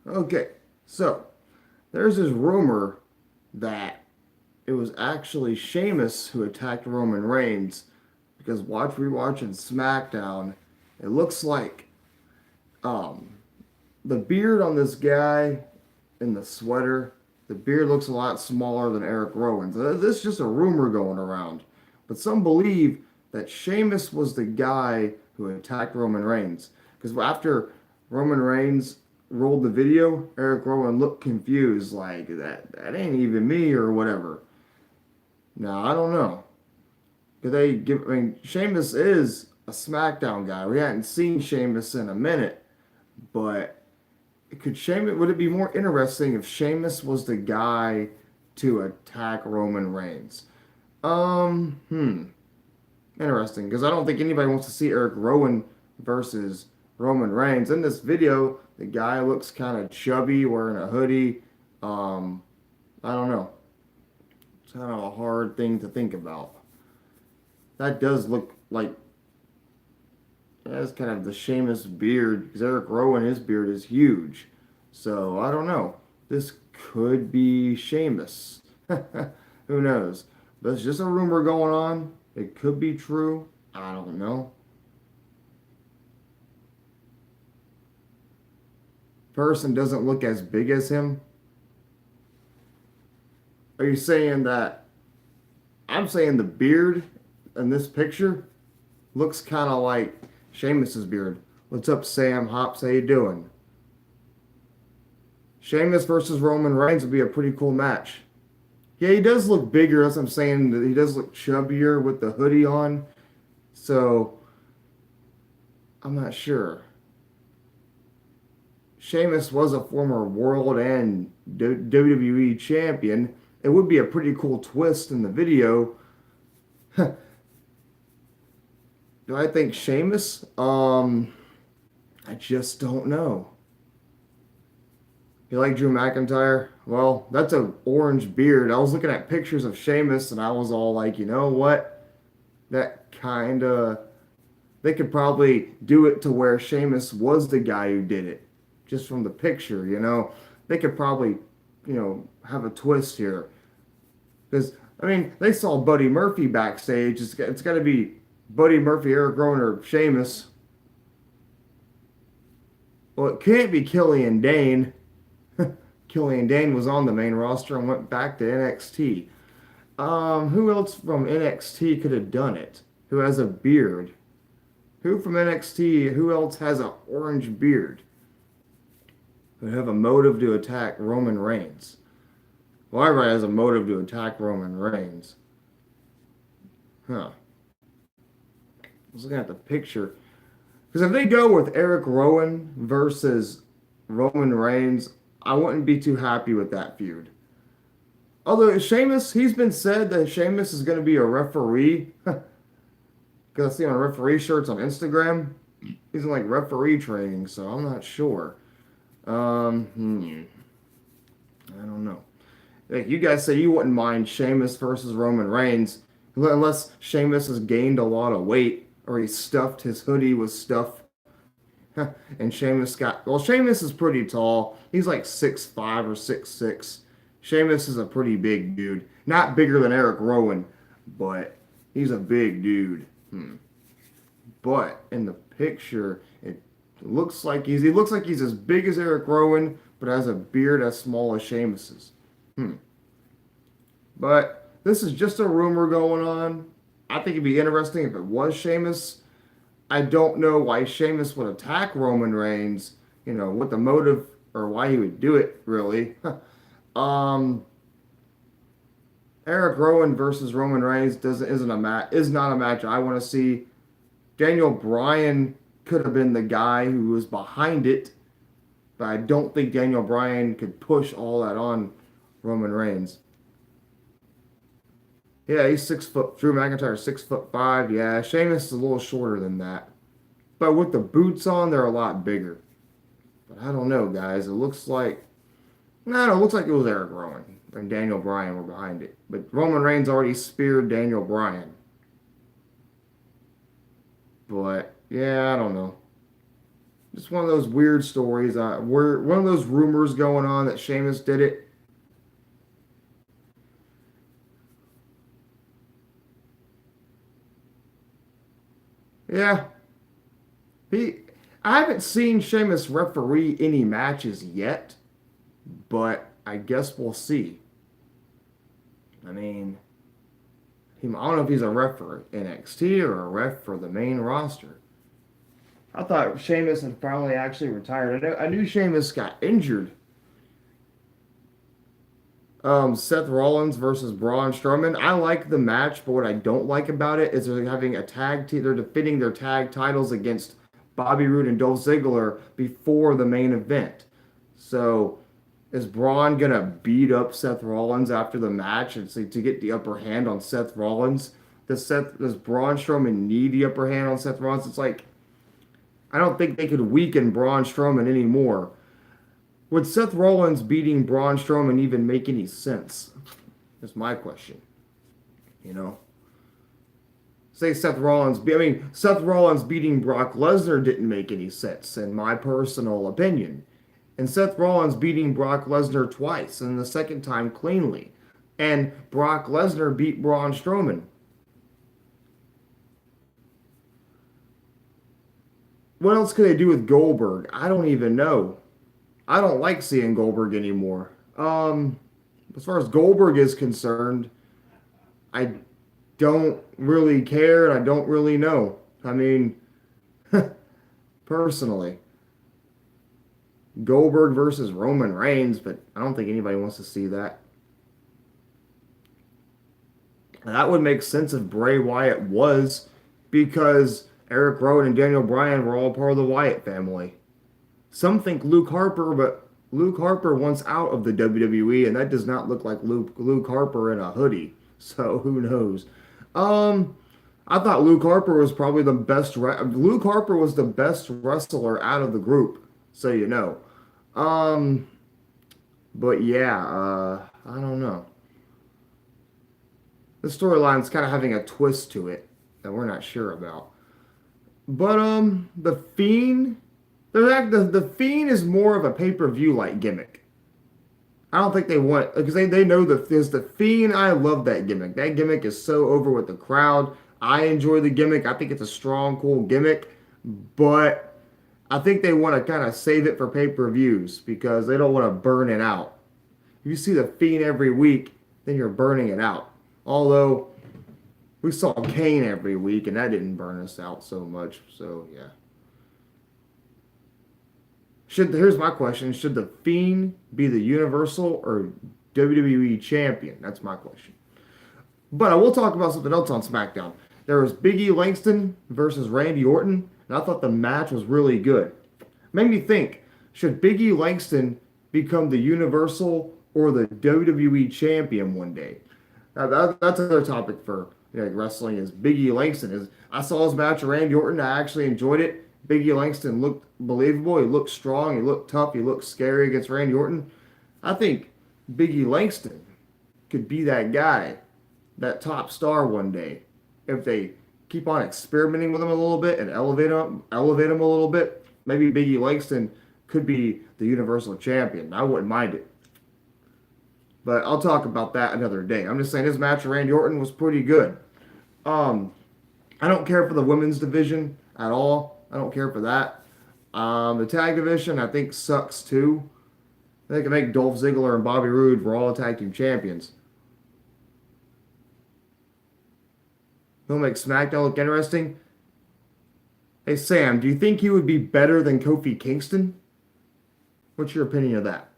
Okay, so there's this rumor that it was actually Sheamus who attacked Roman Reigns because rewatching SmackDown, it looks like um the beard on this guy in the sweater, the beard looks a lot smaller than Eric Rowan's. This is just a rumor going around, but some believe that Sheamus was the guy who attacked Roman Reigns because after Roman Reigns rolled the video, Eric Rowan looked confused, like that ain't even me or whatever. Now I don't know. Could they give? I mean, Sheamus is a SmackDown guy. We hadn't seen Sheamus in a minute, but could Sheamus? Would it be more interesting if Sheamus was the guy to attack Roman Reigns? Interesting, because I don't think anybody wants to see Eric Rowan versus Roman Reigns. In this video, the guy looks kind of chubby, wearing a hoodie. Um, I don't know. It's kind of a hard thing to think about. That does look like that's kind of the Sheamus beard, because Eric Rowan, his beard is huge. So I don't know. This could be Sheamus. Who knows? But it's just a rumor going on. It could be true. I don't know. Person doesn't look as big as him. Are you saying that? I'm saying the beard in this picture looks kind of like Sheamus's beard. What's up, Sam Hops? How you doing? Sheamus versus Roman Reigns would be a pretty cool match. Yeah, he does look bigger. That's what I'm saying. He does look chubbier with the hoodie on. So, I'm not sure. Sheamus was a former world and WWE champion. It would be a pretty cool twist in the video. Do I think Sheamus? I just don't know. You like Drew McIntyre? Well, that's an orange beard. I was looking at pictures of Sheamus and I was all like, you know what? That kind of. They could probably do it to where Sheamus was the guy who did it. Just from the picture, you know? They could probably, have a twist here. Because, I mean, they saw Buddy Murphy backstage. It's got to be Buddy Murphy, Eric Rowan, or Sheamus. Well, it can't be Killian Dane. Killian Dane was on the main roster and went back to NXT. Who else from NXT could have done it? Who has a beard? Who from NXT? Who else has an orange beard? Who have a motive to attack Roman Reigns? Well, everybody has a motive to attack Roman Reigns. Huh. I was looking at the picture. Because if they go with Eric Rowan versus Roman Reigns, I wouldn't be too happy with that feud. Although Sheamus, he's been said that Sheamus is going to be a referee. Because I see on referee shirts on Instagram, he's in like referee training, so I'm not sure. I don't know. Like you guys say you wouldn't mind Sheamus versus Roman Reigns, unless Sheamus has gained a lot of weight or he stuffed his hoodie with stuff. And Sheamus is pretty tall. He's like 6'5" or 6'6". Sheamus is a pretty big dude. Not bigger than Eric Rowan, but he's a big dude. But in the picture, it looks like he's as big as Eric Rowan, but has a beard as small as Sheamus's. But this is just a rumor going on. I think it'd be interesting if it was Sheamus. I don't know why Sheamus would attack Roman Reigns, what the motive or why he would do it, really. Eric Rowan versus Roman Reigns is not a match I want to see. Daniel Bryan could have been the guy who was behind it, but I don't think Daniel Bryan could push all that on Roman Reigns. Yeah, he's 6 foot. Drew McIntyre 6'5". Yeah, Sheamus is a little shorter than that. But with the boots on, they're a lot bigger. But I don't know, guys. It looks like it looks like it was Eric Rowan and Daniel Bryan were behind it. But Roman Reigns already speared Daniel Bryan. But yeah, I don't know. Just one of those weird stories. Where one of those rumors going on that Sheamus did it. Yeah, he. I haven't seen Sheamus referee any matches yet, but I guess we'll see. I mean, I don't know if he's a ref for NXT or a ref for the main roster. I thought Sheamus had finally actually retired. I knew Sheamus got injured. Seth Rollins versus Braun Strowman. I like the match, but what I don't like about it is they're having a tag team. They're defending their tag titles against Bobby Roode and Dolph Ziggler before the main event. So is Braun gonna beat up Seth Rollins after the match and to get the upper hand on Seth Rollins? Does Braun Strowman need the upper hand on Seth Rollins? It's like I don't think they could weaken Braun Strowman anymore. Would Seth Rollins beating Braun Strowman even make any sense? That's my question. You know, say Seth Rollins beating Brock Lesnar didn't make any sense in my personal opinion, and Seth Rollins beating Brock Lesnar twice, and the second time cleanly, and Brock Lesnar beat Braun Strowman. What else could they do with Goldberg? I don't even know. I don't like seeing Goldberg anymore. As far as Goldberg is concerned, I don't really care and I don't really know. I mean, personally, Goldberg versus Roman Reigns, but I don't think anybody wants to see that. That would make sense if Bray Wyatt was, because Eric Rowan and Daniel Bryan were all part of the Wyatt family. Some think Luke Harper, but Luke Harper wants out of the WWE, and that does not look like Luke Harper in a hoodie. So who knows? I thought Luke Harper was probably the best. Luke Harper was the best wrestler out of the group, so you know. Um, but yeah, I don't know. The storyline's kind of having a twist to it that we're not sure about. But the Fiend, the Fiend is more of a pay-per-view like gimmick. I don't think they want because they know that there's the Fiend. I love that gimmick. That gimmick is so over with the crowd. I enjoy the gimmick. I think it's a strong, cool gimmick, but I think they want to kind of save it for pay-per-views because they don't want to burn it out. If you see the Fiend every week, then you're burning it out. Although we saw Kane every week, and that didn't burn us out so much. So yeah. Here's my question: should the Fiend be the Universal or WWE Champion? That's my question. But I will talk about something else on SmackDown. There was Big E Langston versus Randy Orton, and I thought the match was really good. Made me think: should Big E Langston become the Universal or the WWE Champion one day? That's another topic for wrestling. Is Big E Langston? Is I saw his match with Randy Orton. I actually enjoyed it. Big E Langston looked believable. He looked strong. He looked tough. He looked scary against Randy Orton. I think Big E Langston could be that guy, that top star one day, if they keep on experimenting with him a little bit and elevate him a little bit. Maybe Big E Langston could be the Universal Champion. I wouldn't mind it. But I'll talk about that another day. I'm just saying his match with Randy Orton was pretty good. I don't care for the women's division at all. I don't care for that. The tag division, I think, sucks too. They can make Dolph Ziggler and Bobby Roode Raw Tag Team Champions. They'll make SmackDown look interesting. Hey, Sam, do you think he would be better than Kofi Kingston? What's your opinion of that?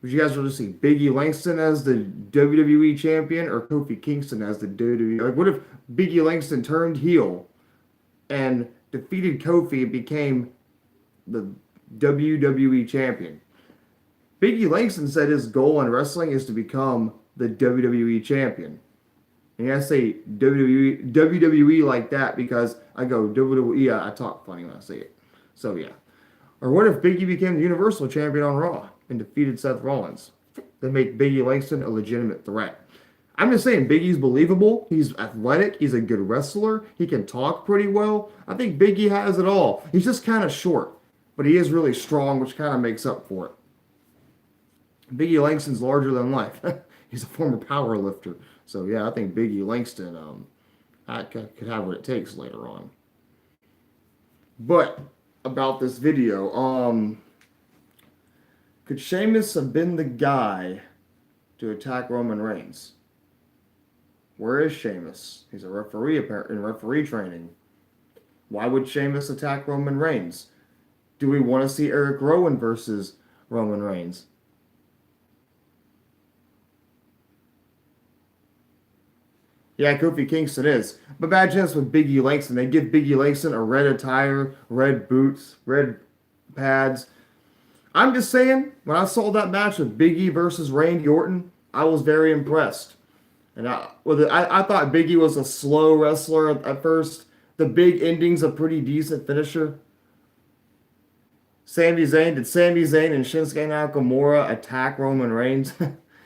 Would you guys rather see Big E Langston as the WWE champion or Kofi Kingston as the WWE? Like, what if Big E Langston turned heel and defeated Kofi and became the WWE champion? Big E Langston said his goal in wrestling is to become the WWE champion. And I say WWE like that because I go WWE, I talk funny when I say it. So yeah. Or what if Big E became the Universal Champion on Raw and defeated Seth Rollins? They make Big E Langston a legitimate threat. I'm just saying Big E's believable. He's athletic. He's a good wrestler. He can talk pretty well. I think Big E has it all. He's just kind of short, but he is really strong, which kind of makes up for it. Big E Langston's larger than life. He's a former power lifter. So yeah, I think Big E Langston could have what it takes later on. But about this video, could Sheamus have been the guy to attack Roman Reigns? Where is Sheamus? He's a referee in referee training. Why would Sheamus attack Roman Reigns? Do we want to see Eric Rowan versus Roman Reigns? Yeah, Kofi Kingston is. But imagine this with Big E Langston. They give Big E Langston a red attire, red boots, red pads. I'm just saying, when I saw that match with Big E versus Randy Orton, I was very impressed. And I thought Big E was a slow wrestler at first. The big ending's a pretty decent finisher. Did Sami Zayn and Shinsuke Nakamura attack Roman Reigns?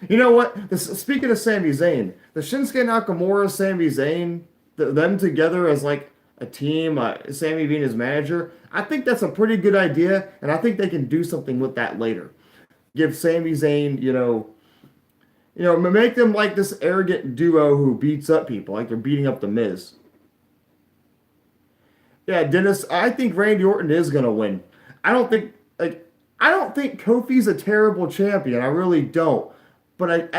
You know what? Speaking of Sami Zayn, the Shinsuke Nakamura, Sami Zayn, them together as like a team, Sami being his manager, I think that's a pretty good idea, and I think they can do something with that later. Give Sami Zayn, make them like this arrogant duo who beats up people, like they're beating up the Miz. Yeah, Dennis, I think Randy Orton is gonna win. I don't think I don't think Kofi's a terrible champion. I really don't. But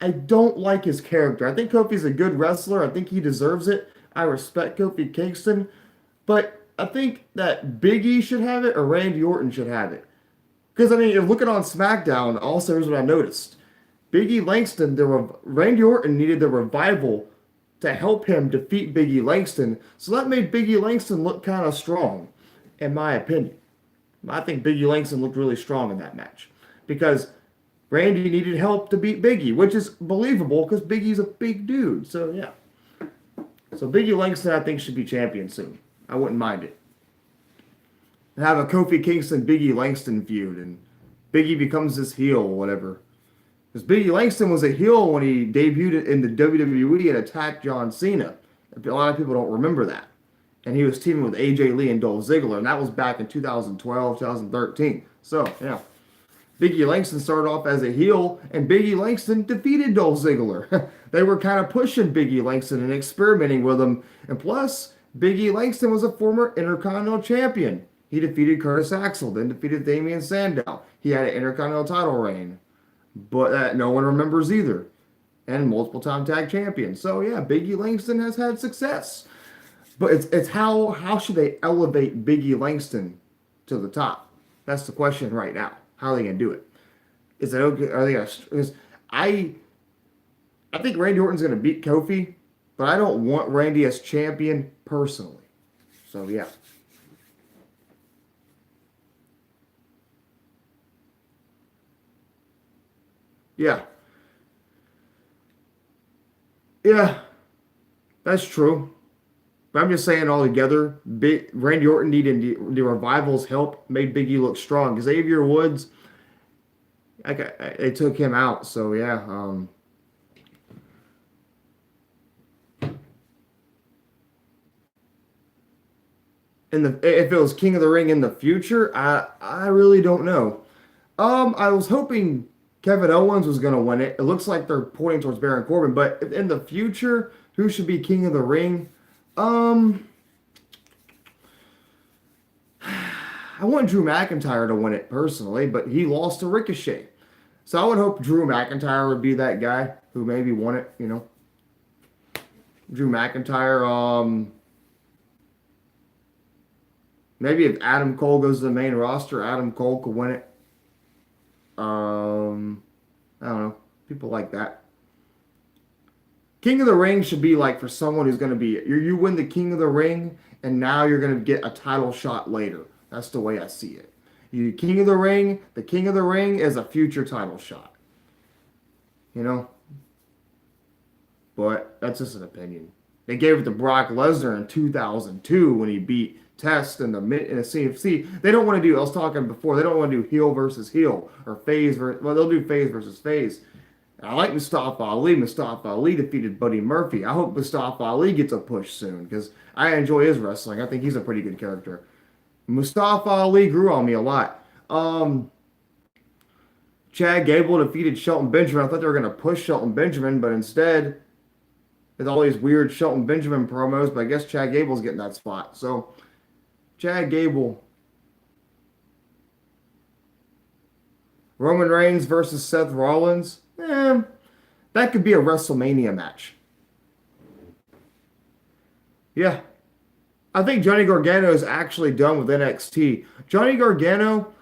I don't like his character. I think Kofi's a good wrestler. I think he deserves it. I respect Kofi Kingston. But I think that Big E should have it or Randy Orton should have it. Because, I mean, you're looking on SmackDown, also here's what I noticed. Big E Langston, Randy Orton needed the revival to help him defeat Big E Langston. So that made Big E Langston look kind of strong, in my opinion. I think Big E Langston looked really strong in that match. Because Randy needed help to beat Big E, which is believable because Big E's a big dude. So, yeah. So, Big E Langston, I think, should be champion soon. I wouldn't mind it. And have a Kofi Kingston, Big E Langston feud, and Big E becomes this heel or whatever. Because Big E Langston was a heel when he debuted in the WWE and attacked John Cena. A lot of people don't remember that. And he was teaming with AJ Lee and Dolph Ziggler, and that was back in 2012, 2013. So, yeah. Big E Langston started off as a heel, and Big E Langston defeated Dolph Ziggler. They were kind of pushing Big E Langston and experimenting with him. And plus, Big E Langston was a former Intercontinental Champion. He defeated Curtis Axel, then defeated Damian Sandow. He had an Intercontinental title reign, but no one remembers either. And multiple-time tag champion. So, yeah, Big E Langston has had success. But it's how should they elevate Big E Langston to the top? That's the question right now. How are they gonna do it? Is it okay? Are they gonna? Because I think Randy Orton's gonna beat Kofi, but I don't want Randy as champion personally. So yeah. Yeah. Yeah. That's true. But I'm just saying all together, Randy Orton needed the revival's help, made Big E look strong. Xavier Woods, they took him out. So yeah, if it was King of the Ring in the future, I really don't know. I was hoping Kevin Owens was going to win it. It looks like they're pointing towards Baron Corbin, but in the future, who should be King of the Ring? I want Drew McIntyre to win it personally, but he lost to Ricochet. So I would hope Drew McIntyre would be that guy who maybe won it, Drew McIntyre, maybe if Adam Cole goes to the main roster, Adam Cole could win it. I don't know. People like that. King of the Ring should be like for someone who's going to be, you win the King of the Ring, and now you're going to get a title shot later. That's the way I see it. The King of the Ring is a future title shot. But that's just an opinion. They gave it to Brock Lesnar in 2002 when he beat Test in the CFC. They don't want to they don't want to do heel versus heel or phase well, they'll do phase versus phase. I like Mustafa Ali. Mustafa Ali defeated Buddy Murphy. I hope Mustafa Ali gets a push soon because I enjoy his wrestling. I think he's a pretty good character. Mustafa Ali grew on me a lot. Chad Gable defeated Shelton Benjamin. I thought they were going to push Shelton Benjamin, but instead, with all these weird Shelton Benjamin promos, but I guess Chad Gable's getting that spot. So, Chad Gable, Roman Reigns versus Seth Rollins. That could be a WrestleMania match. Yeah, I think Johnny Gargano is actually done with NXT. Johnny Gargano,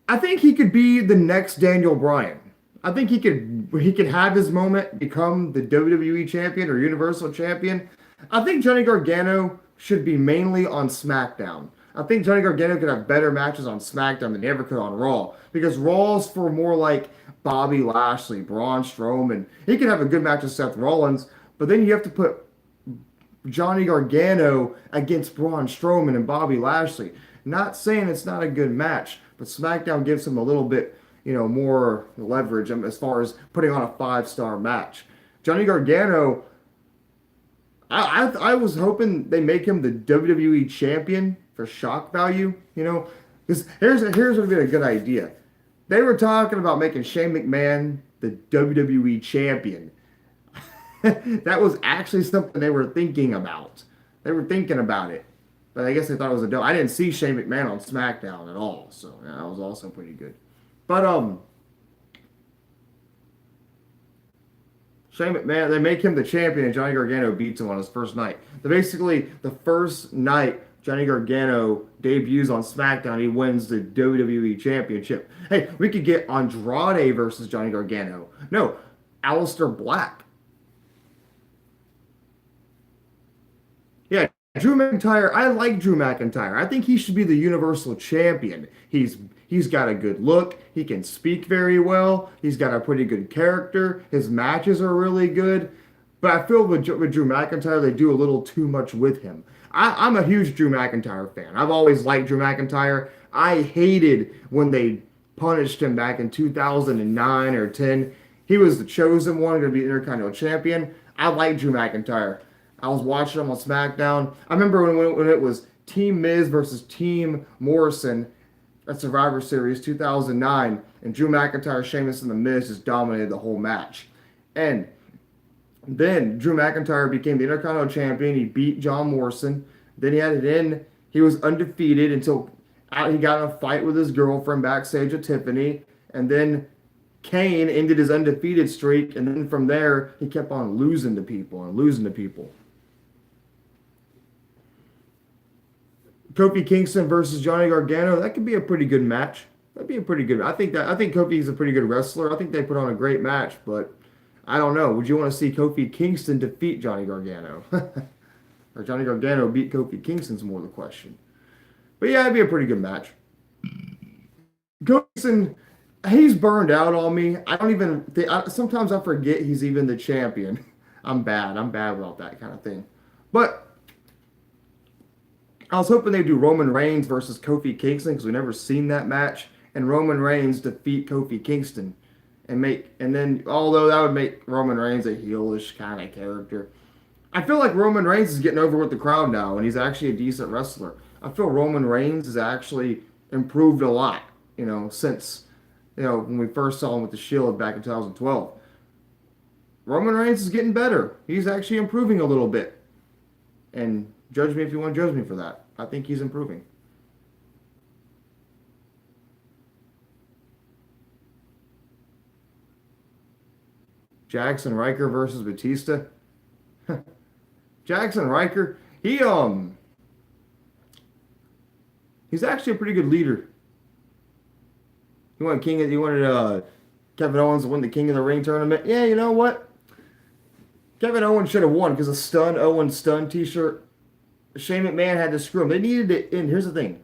I think he could be the next Daniel Bryan. I think he could have his moment, become the WWE champion or Universal champion. I think Johnny Gargano should be mainly on SmackDown. I think Johnny Gargano could have better matches on SmackDown than he ever could on Raw because Raw's for more like Bobby Lashley, Braun Strowman. He could have a good match with Seth Rollins, but then you have to put Johnny Gargano against Braun Strowman and Bobby Lashley. Not saying it's not a good match, but SmackDown gives him a little bit, more leverage as far as putting on a five-star match. Johnny Gargano, I was hoping they make him the WWE champion for shock value, because here's what would be a good idea. They were talking about making Shane McMahon the WWE champion. That was actually something they were thinking about. They were thinking about it. But I guess they thought it was a dope. I didn't see Shane McMahon on SmackDown at all. So yeah, that was also pretty good. But Shane McMahon, they make him the champion and Johnny Gargano beats him on his first night. Basically, the first night Johnny Gargano debuts on SmackDown, he wins the WWE Championship. Hey, we could get Andrade versus Johnny Gargano. No, Aleister Black. Yeah, Drew McIntyre. I like Drew McIntyre. I think he should be the Universal Champion. He's got a good look. He can speak very well. He's got a pretty good character. His matches are really good. But I feel with Drew McIntyre, they do a little too much with him. I'm a huge Drew McIntyre fan. I've always liked Drew McIntyre. I hated when they punished him back in 2009 or 10. He was the chosen one, going to be the Intercontinental Champion. I like Drew McIntyre. I was watching him on SmackDown. I remember when it was Team Miz versus Team Morrison at Survivor Series 2009, and Drew McIntyre, Sheamus, and The Miz just dominated the whole match. And then Drew McIntyre became the Intercontinental Champion. He beat John Morrison. Then he had it in. He was undefeated until he got in a fight with his girlfriend backstage at Tiffany. And then Kane ended his undefeated streak. And then from there, he kept on losing to people and losing to people. Kofi Kingston versus Johnny Gargano, that could be a pretty good match. That'd be a pretty good. I think Kofi's a pretty good wrestler. I think they put on a great match, but I don't know. Would you want to see Kofi Kingston defeat Johnny Gargano? Or Johnny Gargano beat Kofi Kingston's more the question. But yeah, it'd be a pretty good match. Kingston, he's burned out on me. I don't even think, sometimes I forget he's even the champion. I'm bad about that kind of thing. But I was hoping they'd do Roman Reigns versus Kofi Kingston because we've never seen that match. And Roman Reigns defeat Kofi Kingston. And then, although that would make Roman Reigns a heelish kind of character. I feel like Roman Reigns is getting over with the crowd now, and he's actually a decent wrestler. I feel Roman Reigns has actually improved a lot, since, when we first saw him with the Shield back in 2012. Roman Reigns is getting better. He's actually improving a little bit. And judge me if you want to judge me for that. I think he's improving. Jackson Riker versus Batista. Jackson Riker, he's actually a pretty good leader. You wanted Kevin Owens to win the King of the Ring tournament. Yeah, you know what? Kevin Owens should have won because a Stun Owens Stun t-shirt. Shane McMahon had to screw him. They needed to end. Here's the thing.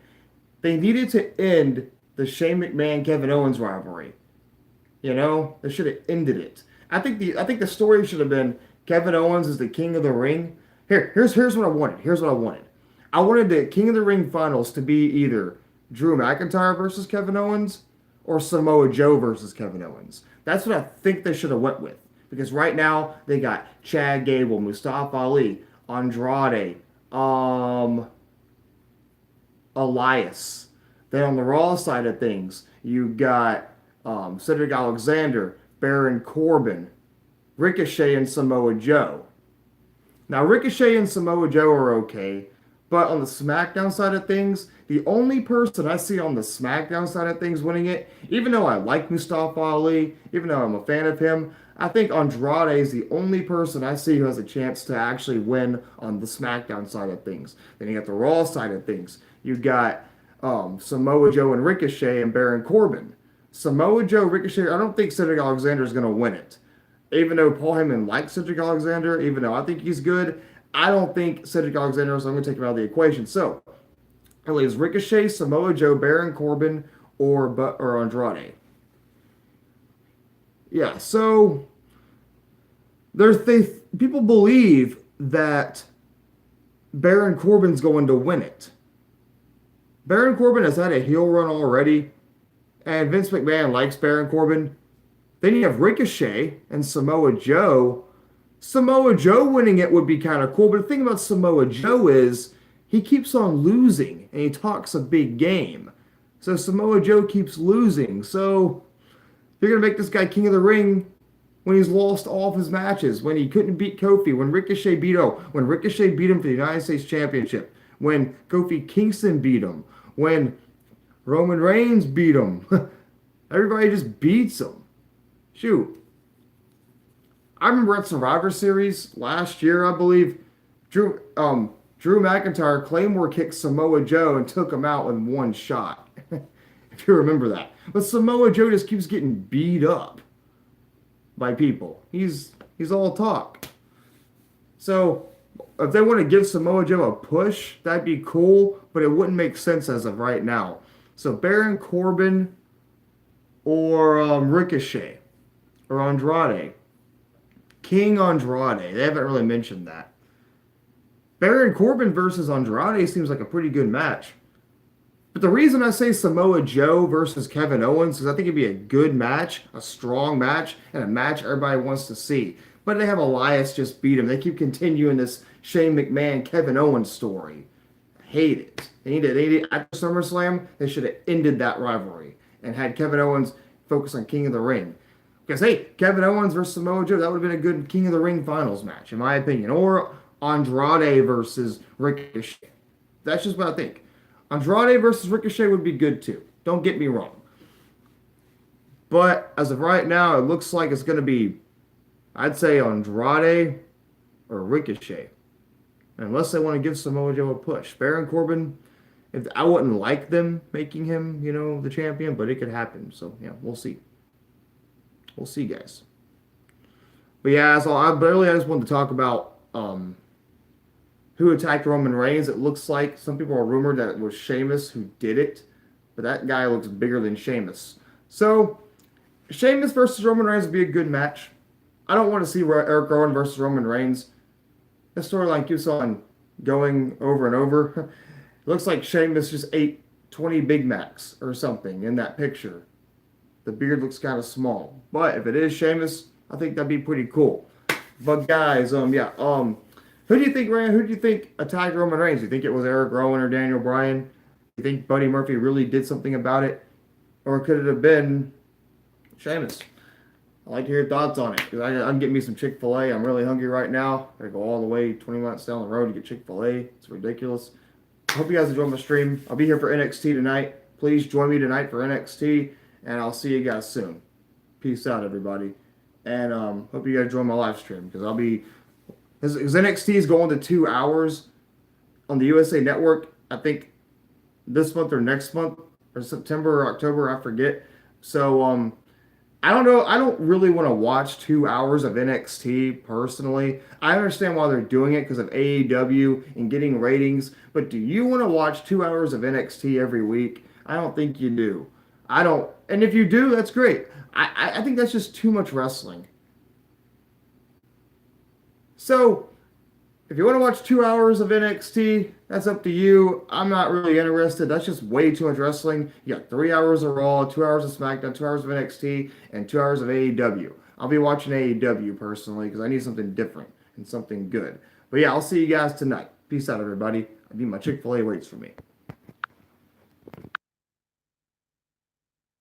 They needed to end the Shane McMahon Kevin Owens rivalry. They should have ended it. I think the story should have been Kevin Owens is the King of the Ring. Here's what I wanted. Here's what I wanted. I wanted the King of the Ring finals to be either Drew McIntyre versus Kevin Owens or Samoa Joe versus Kevin Owens. That's what I think they should have went with. Because right now they got Chad Gable, Mustafa Ali, Andrade, Elias. Then on the Raw side of things, you got Cedric Alexander, Baron Corbin, Ricochet, and Samoa Joe. Now, Ricochet and Samoa Joe are okay, but on the SmackDown side of things, the only person I see on the SmackDown side of things winning it, even though I like Mustafa Ali, even though I'm a fan of him, I think Andrade is the only person I see who has a chance to actually win on the SmackDown side of things. Then you got the Raw side of things. You got Samoa Joe and Ricochet and Baron Corbin. Samoa Joe, Ricochet, I don't think Cedric Alexander is going to win it. Even though Paul Heyman likes Cedric Alexander, even though I think he's good, I don't think Cedric Alexander is, so I'm going to take him out of the equation. So, it leaves Ricochet, Samoa Joe, Baron Corbin, or Andrade. Yeah, so people believe that Baron Corbin's going to win it. Baron Corbin has had a heel run already, and Vince McMahon likes Baron Corbin. Then you have Ricochet and Samoa Joe. Samoa Joe winning it would be kind of cool, but the thing about Samoa Joe is he keeps on losing, and he talks a big game. So Samoa Joe keeps losing. So you're going to make this guy King of the Ring when he's lost all of his matches, when he couldn't beat Kofi, when Ricochet beat him for the United States Championship, when Kofi Kingston beat him, when Roman Reigns beat him. Everybody just beats him. Shoot. I remember at Survivor Series last year, I believe, Drew McIntyre Claymore kicked Samoa Joe and took him out in one shot. If you remember that. But Samoa Joe just keeps getting beat up by people. He's all talk. So if they want to give Samoa Joe a push, that'd be cool, but it wouldn't make sense as of right now. So Baron Corbin or Ricochet or Andrade. King Andrade. They haven't really mentioned that. Baron Corbin versus Andrade seems like a pretty good match. But the reason I say Samoa Joe versus Kevin Owens is I think it'd be a good match, a strong match, and a match everybody wants to see. But they have Elias just beat him. They keep continuing this Shane McMahon, Kevin Owens story. I hate it. They needed after SummerSlam, they should have ended that rivalry and had Kevin Owens focus on King of the Ring. Because, hey, Kevin Owens versus Samoa Joe, that would have been a good King of the Ring finals match, in my opinion. Or Andrade versus Ricochet. That's just what I think. Andrade versus Ricochet would be good too. Don't get me wrong. But as of right now, it looks like it's going to be, I'd say Andrade or Ricochet. Unless they want to give Samoa Joe a push. Baron Corbin, I wouldn't like them making him, the champion, but it could happen. So, yeah, we'll see. We'll see, guys. But yeah, so I just wanted to talk about who attacked Roman Reigns. It looks like some people are rumored that it was Sheamus who did it, but that guy looks bigger than Sheamus. So, Sheamus versus Roman Reigns would be a good match. I don't want to see Eric Rowan versus Roman Reigns. The storyline keeps on going over and over. It looks like Sheamus just ate 20 Big Macs or something in that picture. The beard looks kind of small. But if it is Sheamus, I think that'd be pretty cool. But guys, who do you think, Ryan? Who do you think attacked Roman Reigns? Do you think it was Eric Rowan or Daniel Bryan? Do you think Buddy Murphy really did something about it? Or could it have been Sheamus? I'd like to hear your thoughts on it. Because I'm getting me some Chick-fil-A. I'm really hungry right now. I gotta go all the way 20 minutes down the road to get Chick-fil-A. It's ridiculous. I hope you guys enjoyed my stream. I'll be here for NXT tonight. Please join me tonight for NXT. And I'll see you guys soon. Peace out, everybody. And hope you guys join my live stream. Because Because NXT is going to 2 hours on the USA Network, I think this month or next month, or September or October, I forget. So, I don't know. I don't really want to watch 2 hours of NXT personally. I understand why they're doing it because of AEW and getting ratings. But do you want to watch 2 hours of NXT every week? I don't think you do. I don't. And if you do, that's great. I think that's just too much wrestling. So, If you want to watch 2 hours of NXT, that's up to you. I'm not really interested. That's just way too much wrestling. You got 3 hours of Raw, 2 hours of SmackDown, 2 hours of NXT, and 2 hours of AEW. I'll be watching AEW personally because I need something different and something good. But yeah, I'll see you guys tonight. Peace out, everybody. I need my Chick-fil-A waits for me.